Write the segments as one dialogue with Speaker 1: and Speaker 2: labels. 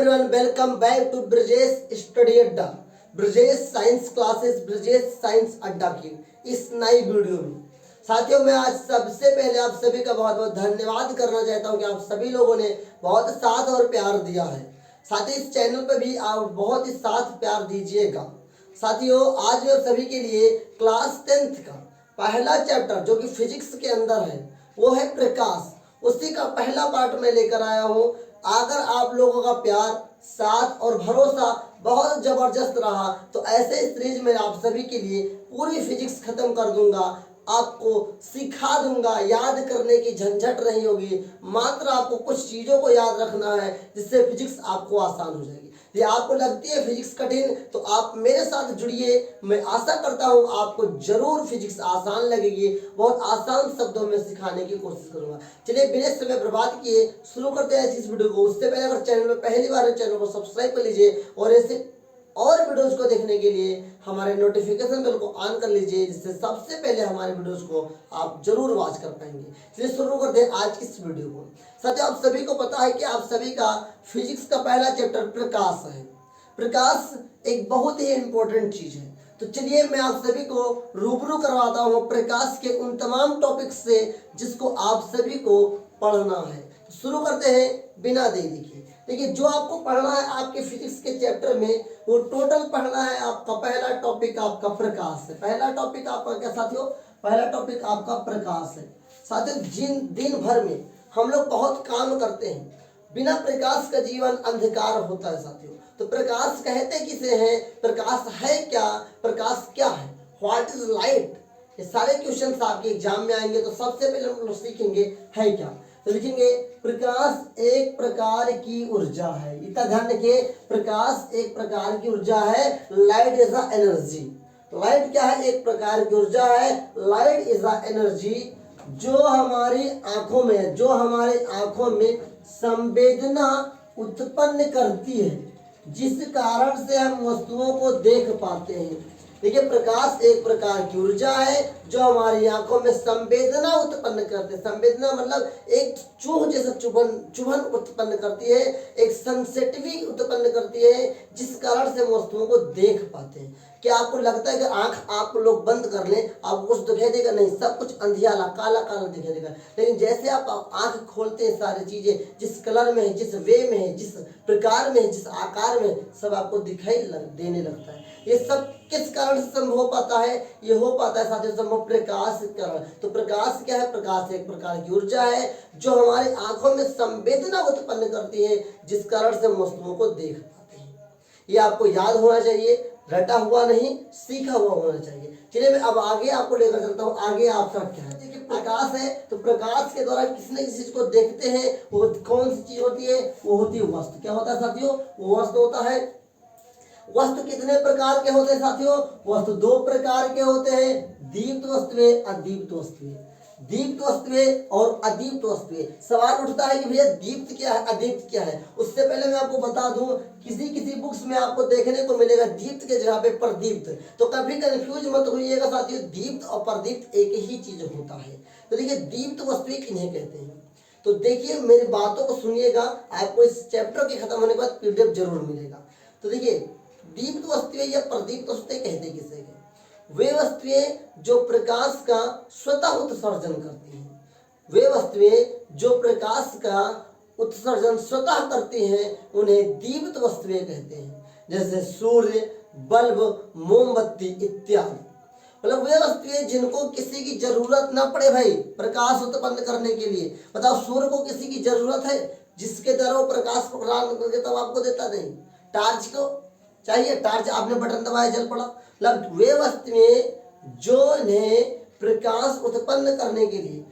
Speaker 1: Everyone, welcome back to Brajesh study Adda, Brajesh science classes, Brajesh science Adda की इस नई वीडियो में। साथियों, मैं आज सबसे पहले आप सभी का बहुत बहुत धन्यवाद करना चाहता हूं कि आप सभी लोगों ने बहुत साथ और प्यार दिया है। साथ ही इस चैनल पर भी आप बहुत ही साथ प्यार दीजिएगा। साथियों, आज मैं सभी के लिए क्लास 10th का पहला चैप्टर जो कि फिजिक्स के अंदर है वो है प्रकाश, उसी का पहला पार्ट में लेकर आया हूँ। अगर आप लोगों का प्यार, साथ और भरोसा बहुत जबरदस्त रहा तो ऐसे सीरीज में आप सभी के लिए पूरी फिजिक्स खत्म कर दूंगा, आपको सिखा दूंगा। याद करने की झंझट नहीं होगी, मात्र आपको कुछ चीज़ों को याद रखना है जिससे फिजिक्स आपको आसान हो जाएगी। ये आपको लगती है फिजिक्स कठिन तो आप मेरे साथ जुड़िए। मैं आशा करता हूँ आपको जरूर फिजिक्स आसान लगेगी। बहुत आसान शब्दों में सिखाने की कोशिश करूंगा। चलिए बिना समय बर्बाद किए शुरू करते हैं इस वीडियो को। उससे पहले अगर चैनल में पहली बार है, चैनल को सब्सक्राइब कर लीजिए और ऐसे और वीडियोस को देखने के लिए हमारे नोटिफिकेशन बेल को ऑन कर लीजिए, जिससे सबसे पहले हमारे वीडियोस को आप जरूर वॉच कर पाएंगे। चलिए शुरू करते हैं आज की इस वीडियो को। साथियों, आप सभी को पता है कि आप सभी का फिजिक्स का पहला चैप्टर प्रकाश है। प्रकाश एक बहुत ही इंपॉर्टेंट चीज है। तो चलिए मैं आप सभी को रूबरू करवाता हूँ प्रकाश के उन तमाम टॉपिक से जिसको आप सभी को पढ़ना है। तो शुरू करते हैं बिना देरी के। देखिए, जो आपको पढ़ना है आपके फिजिक्स के चैप्टर में, वो टोटल पढ़ना है आपका पहला टॉपिक आपका प्रकाश है। पहला टॉपिक आपका क्या साथियों? पहला टॉपिक आपका प्रकाश है। साथियों, दिन भर में हम लोग बहुत काम करते हैं, बिना प्रकाश का जीवन अंधकार होता है। साथियों, तो प्रकाश कहते किसे हैं? प्रकाश है क्या? प्रकाश क्या है? What is light? ये सारे क्वेश्चंस आपके एग्जाम में आएंगे। तो सबसे पहले हम लोग सीखेंगे है क्या। तो लिखेंगे प्रकाश एक प्रकार की ऊर्जा है। इतना ध्यान रखिए, प्रकाश एक प्रकार की ऊर्जा है। Light is a energy. Light क्या है? एक प्रकार की ऊर्जा है। लाइट इज अ एनर्जी जो हमारी आंखों में है, जो हमारे आंखों में संवेदना उत्पन्न करती है, जिस कारण से हम वस्तुओं को देख पाते हैं। देखिए, प्रकाश एक प्रकार की ऊर्जा है जो हमारी आंखों में संवेदना उत्पन्न करते हैं। संवेदना मतलब एक चूह जैसा चुभन उत्पन्न करती है, एक सेंसिटिविटी उत्पन्न करती है, जिस कारण से हम वस्तुओं को देख पाते हैं। क्या आपको लगता है कि आंख आप लोग बंद कर लें आपको कुछ दिखाई देगा? नहीं, सब कुछ अंधियाला काला काला दिखाई देगा। लेकिन जैसे आप आंख खोलते हैं, सारी चीजें जिस कलर में है, जिस वे में है, जिस प्रकार में है, जिस आकार में, सब आपको दिखाई देने लगता है। ये सब किस कारण से संभव हो पाता है? ये हो पाता है साथियों संभव प्रकाश के कारण। तो प्रकाश क्या है? प्रकाश एक प्रकार की ऊर्जा है जो हमारी आंखों में संवेदना उत्पन्न करती है, जिस कारण से हम वस्तुओं को देख पाते हैं। ये आपको याद होना चाहिए, रटा हुआ नहीं, सीखा हुआ होना चाहिए। चलिए मैं अब आगे आपको लेकर चलता हूँ। आगे आपका क्या है? देखिए, प्रकाश है तो प्रकाश के द्वारा किसी न किसी चीज को देखते हैं। वो कौन सी चीज होती है? वो होती है वस्तु। क्या होता है साथियों? वो वस्तु होता है। वस्तु कितने प्रकार के होते हैं साथियों? वस्तु दो प्रकार के होते हैं, दीप्त वस्तुएं, अदीप्त वस्तुएं। दीप्त वस्तुएं और अदीप्त वस्तुएं। सवाल उठता है कि भैया दीप्त क्या है, अदीप्त क्या है? उससे पहले मैं आपको बता दूं, किसी किसी बुक्स में आपको देखने को मिलेगा दीप्त के जगह पे प्रदीप्त। तो कभी कंफ्यूज मत होइएगा साथियों, दीप्त और प्रदीप्त एक ही चीज होता है। तो देखिए, दीप्त वस्तुएं किन्हें कहते हैं? तो देखिए, मेरी बातों को सुनिएगा, आपको इस चैप्टर के खत्म होने के बाद पीडीएफ जरूर मिलेगा। तो देखिए, दीप्त वस्तुएं या प्रदीप्त वस्तुएं कहते किसे हैं? वे वस्तुएं जो प्रकाश का स्वतः उत्सर्जन करती हैं। वे वस्तुएं जो प्रकाश का उत्सर्जन स्वतः करती हैं उन्हें दीप्त वस्तुएं कहते हैं। जैसे सूर्य, बल्ब, मोमबत्ती इत्यादि। मतलब वे वस्तुएं जिनको किसी की जरूरत ना पड़े भाई प्रकाश उत्पन्न करने के लिए। बताओ, सूर्य को किसी की जरूरत है जिसके द्वारा वो प्रकाश प्रदान करके तब आपको देता? नहीं। टार्च को चाहिए, टार्च आपने बटन दबाया जल पड़ा। मतलब वे वस्तुएं जो ने प्रकाश उत्पन्न करने के लिए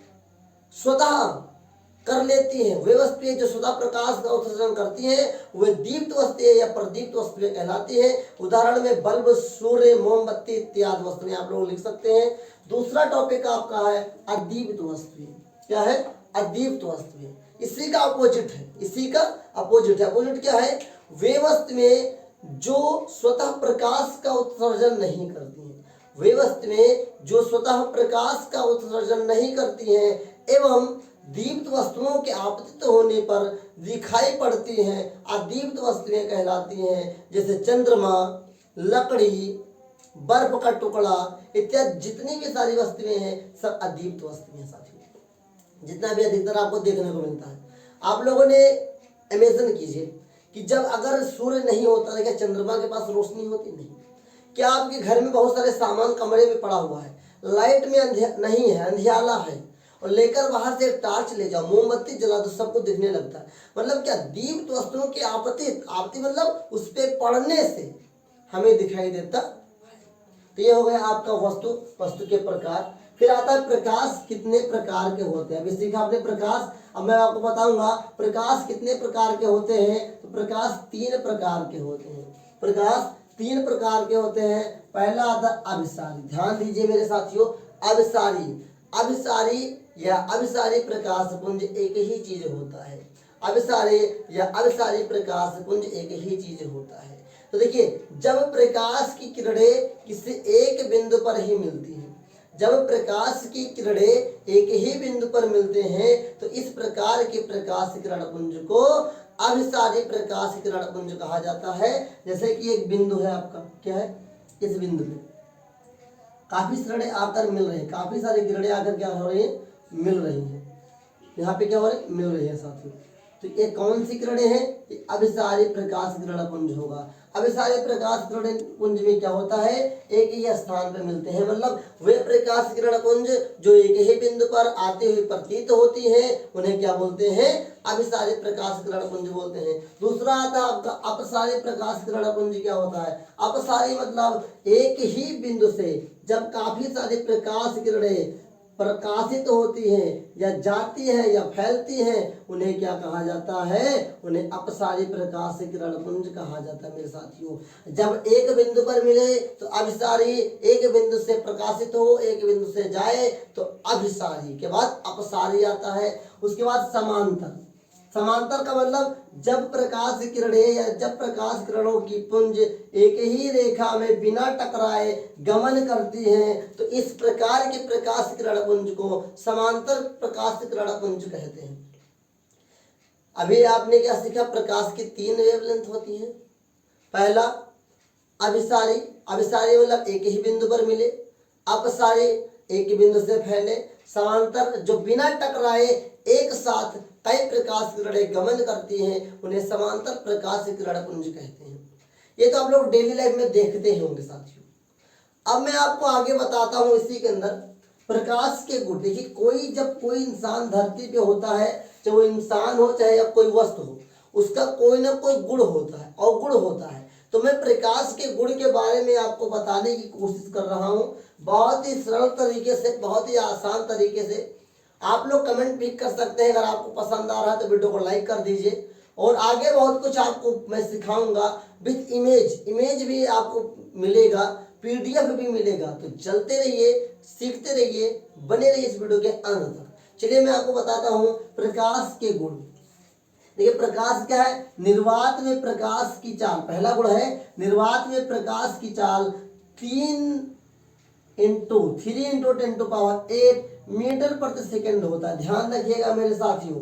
Speaker 1: स्वतः कर लेती हैं, वे वस्तुएं जो स्वतः प्रकाश का उत्सर्जन करती हैं, वे दीप्त वस्तुएं या प्रदीप्त वस्तुएं कहलाती हैं। उदाहरण में बल्ब, सूर्य, मोमबत्ती इत्यादि वस्तुएं आप लोग लिख सकते हैं। दूसरा टॉपिक आपका है अदीप्त वस्तुएं। क्या है? अदीप्त वस्तुएं। इसी का अपोजिट है, इसी का अपोजिट है। अपोजिट क्या है? वे वस्तुएं जो स्वतः प्रकाश का उत्सर्जन नहीं करती हैं। वे वस्तुएं जो स्वतः प्रकाश का उत्सर्जन नहीं करती हैं एवं दीप्त वस्तुओं के आपतित होने पर दिखाई पड़ती हैं अदीप्त वस्तुएं कहलाती हैं। जैसे चंद्रमा, लकड़ी, बर्फ का टुकड़ा इत्यादि जितनी भी सारी वस्तुएं हैं सब अदीप्त वस्तुएं साथियों, जितना भी अधिकतर आपको देखने को मिलता है। आप लोगों ने इमेजिन कीजिए कि जब अगर सूर्य नहीं होता तो क्या चंद्रमा के पास रोशनी होती? नहीं। क्या आपके घर में बहुत सारे सामान कमरे में पड़ा हुआ है, लाइट में नहीं है, अंधियाला है, और लेकर बाहर से टार्च ले जाओ, मोमबत्ती जला दो, सबको दिखने लगता है। मतलब क्या दीप्त वस्तुओं की आपत्ति मतलब उस पर पड़ने से हमें दिखाई देता। तो ये हो गया आपका वस्तु के प्रकार। फिर आता है प्रकाश कितने प्रकार के होते हैं। अभी सीखा आपने प्रकाश, अब मैं आपको बताऊंगा प्रकाश कितने प्रकार के होते हैं। तो प्रकाश 3 प्रकार के होते हैं। प्रकाश 3 प्रकार के होते हैं। पहला आता है अभिसारी। ध्यान दीजिए मेरे साथियों, अभिसारी या अभिसारी प्रकाश पुंज एक ही चीज होता है। अभिसारी या अभिसारी प्रकाश पुंज एक ही चीज होता है। तो देखिए, जब प्रकाश की किरणें किसी एक बिंदु पर ही मिलती हैं, जब प्रकाश की किरणें एक ही बिंदु पर मिलते हैं तो इस प्रकार के प्रकाश किरण पुंज को अभिसारी प्रकाश किरण पुंज कहा जाता है। जैसे कि एक बिंदु है आपका, क्या है, इस बिंदु पे काफी किरणें आकर मिल रही हैं, काफी सारी किरणें आकर क्या हो रही हैं, मिल रही हैं। यहाँ पे क्या हो रहा है, मिल रही है साथियों। तो ये कौन सी किरणें हैं? ये अभिसारी प्रकाश किरण पुंज होगा। अभिसारी प्रकाश किरण पुंज में क्या होता है, एक ही स्थान पर मिलते हैं। मतलब वे प्रकाश किरण पुंज जो एक ही बिंदु पर आते हुए प्रतीत होती हैं उन्हें क्या बोलते हैं, अभिसारी प्रकाश किरण पुंज बोलते हैं। दूसरा आता है आपका अपसारी प्रकाश किरण पुंज। क्या होता है अपसारी? मतलब एक ही बिंदु से जब काफी सारी प्रकाश किरणें प्रकाशित होती हैं या जाती हैं या फैलती हैं उन्हें क्या कहा जाता है, उन्हें अपसारी प्रकाश किरण पुंज कहा जाता है। मेरे साथियों, जब एक बिंदु पर मिले तो अभिसारी, एक बिंदु से प्रकाशित हो एक बिंदु से जाए तो अभिसारी, के बाद अपसारी आता है। उसके बाद समांतर। समांतर का मतलब जब प्रकाश किरणें या जब प्रकाश किरणों की पुंज एक ही रेखा में बिना टकराए गमन करती हैं तो इस प्रकार के प्रकाश किरण पुंज को समांतर प्रकाश किरण पुंज कहते हैं। अभी आपने क्या सीखा, प्रकाश की 3 वेवलेंथ होती हैं। पहला अभिसारी, अभिसारी मतलब एक ही बिंदु पर मिले। अपसारी एक बिंदु से फैले। समांतर जो बिना टकराए एक साथ कई प्रकाश किरणें गमन करती हैं उन्हें समांतर प्रकाश किरण पुंज कहते हैं। ये तो आप लोग डेली लाइफ में देखते ही होंगे साथियों। अब मैं आपको आगे बताता हूँ इसी के अंदर प्रकाश के गुण। देखिए, जब कोई इंसान धरती पे होता है, चाहे वो इंसान हो चाहे या कोई वस्तु हो, उसका कोई ना कोई गुण होता है, अवगुण होता है। तो मैं प्रकाश के गुण के बारे में आपको बताने की कोशिश कर रहा हूँ, बहुत ही सरल तरीके से, बहुत ही आसान तरीके से। आप लोग कमेंट भी कर सकते हैं। अगर आपको पसंद आ रहा है तो वीडियो को लाइक कर दीजिए। और आगे बहुत कुछ आपको मैं सिखाऊंगा विथ इमेज भी आपको मिलेगा, PDF भी मिलेगा। तो चलते रहिए, सीखते रहिए, बने रहिए इस वीडियो के अंत तक। चलिए मैं आपको बताता हूँ प्रकाश के गुण। देखिए, प्रकाश क्या है, निर्वात में प्रकाश की चाल। पहला गुण है निर्वात में प्रकाश की चाल 3 × 10⁸ मीटर प्रति सेकंड होता है। ध्यान रखिएगा मेरे साथियों,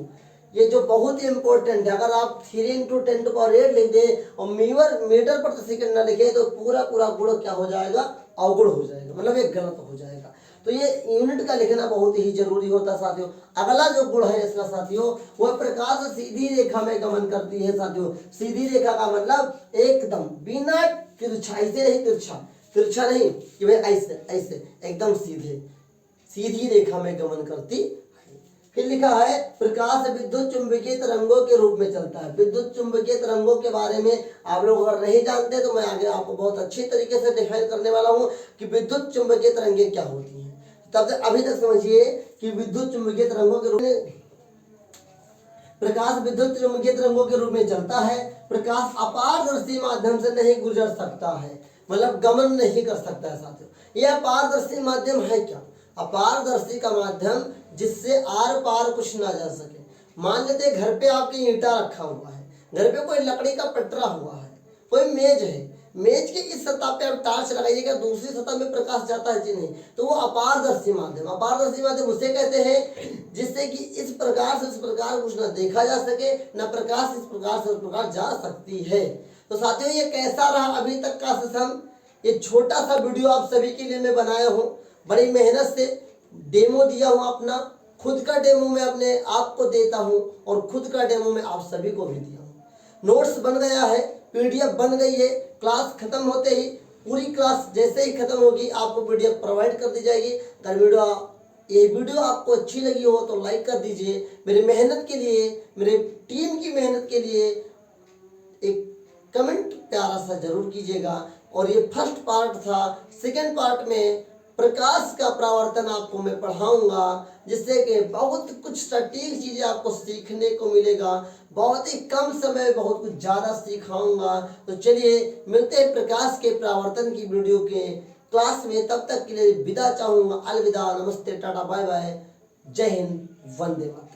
Speaker 1: ये जो बहुत ही इंपॉर्टेंट है। अगर आप 3 × 10⁸ लिख दे और मीटर प्रति सेकंड ना लिखे तो पूरा गुण क्या हो जाएगा, अवगुण हो जाएगा, मतलब ये गलत हो जाएगा। तो ये यूनिट का लिखना बहुत ही जरूरी होता है साथियों। अगला जो गुण है इसका साथियों, वह प्रकाश सीधी रेखा में गमन करती है साथियों। सीधी रेखा का मतलब एकदम बिना तिरछाई से, नहीं तिरछा नहीं कि भाई ऐसे एकदम सीधी रेखा में गमन करती है। फिर लिखा है प्रकाश विद्युत चुंबकीय तरंगों के रूप में चलता है। विद्युत चुंबकीय तरंगों के बारे में आप लोग अगर नहीं जानते तो मैं आगे आपको बहुत अच्छी तरीके से डिफाइन करने वाला हूँ कि विद्युत चुंबकीय तरंगें क्या होती हैं। तब तक अभी तक समझिए कि विद्युत चुंबकीय तरंगों के रूप में प्रकाश विद्युत चुंबकीय तरंगों के रूप में चलता है। प्रकाश अपारदर्शी माध्यम से नहीं गुजर सकता है, मतलब गमन नहीं कर सकता है साथियों। यह अपारदर्शी माध्यम है क्या? अपारदर्शी का माध्यम जिससे आर पार कुछ ना जा सके। मान लेते हैं घर पे आपके ईंटा रखा हुआ है, घर पे कोई लकड़ी का पटरा हुआ है, कोई मेज है, मेज के इस सतह पे आप टार्च लगाइएगा, दूसरी सतह में प्रकाश जाता है कि नहीं, तो वो अपारदर्शी माध्यम। अपारदर्शी माध्यम उसे कहते हैं जिससे कि इस प्रकार से उस प्रकार कुछ न देखा जा सके, न प्रकाश इस प्रकार से उस प्रकार जा सकती है। तो साथियों, ये कैसा रहा अभी तक का सेशन? ये छोटा सा वीडियो आप सभी के लिए मैं बनाया हूँ, बड़ी मेहनत से डेमो दिया हूँ अपना, खुद का डेमो मैं अपने आप को देता हूँ और खुद का डेमो मैं आप सभी को भी दिया हूँ। नोट्स बन गया है, पीडीएफ बन गई है, क्लास खत्म होते ही, पूरी क्लास जैसे ही खत्म होगी आपको पीडीएफ प्रोवाइड कर दी जाएगी। अगर ये वीडियो आपको अच्छी लगी हो तो लाइक कर दीजिए। मेरी मेहनत के लिए, मेरे टीम की मेहनत के लिए एक कमेंट प्यारा सा जरूर कीजिएगा। और ये फर्स्ट पार्ट था। सेकंड पार्ट में प्रकाश का परावर्तन आपको मैं पढ़ाऊंगा, जिससे कि बहुत कुछ सटीक चीजें आपको सीखने को मिलेगा। बहुत ही कम समय बहुत कुछ ज्यादा सिखाऊंगा। तो चलिए मिलते हैं प्रकाश के परावर्तन की वीडियो के क्लास में। तब तक के लिए विदा चाहूंगा। अलविदा, नमस्ते, टाटा, बाय बाय, जय हिंद, वंदे मातरम।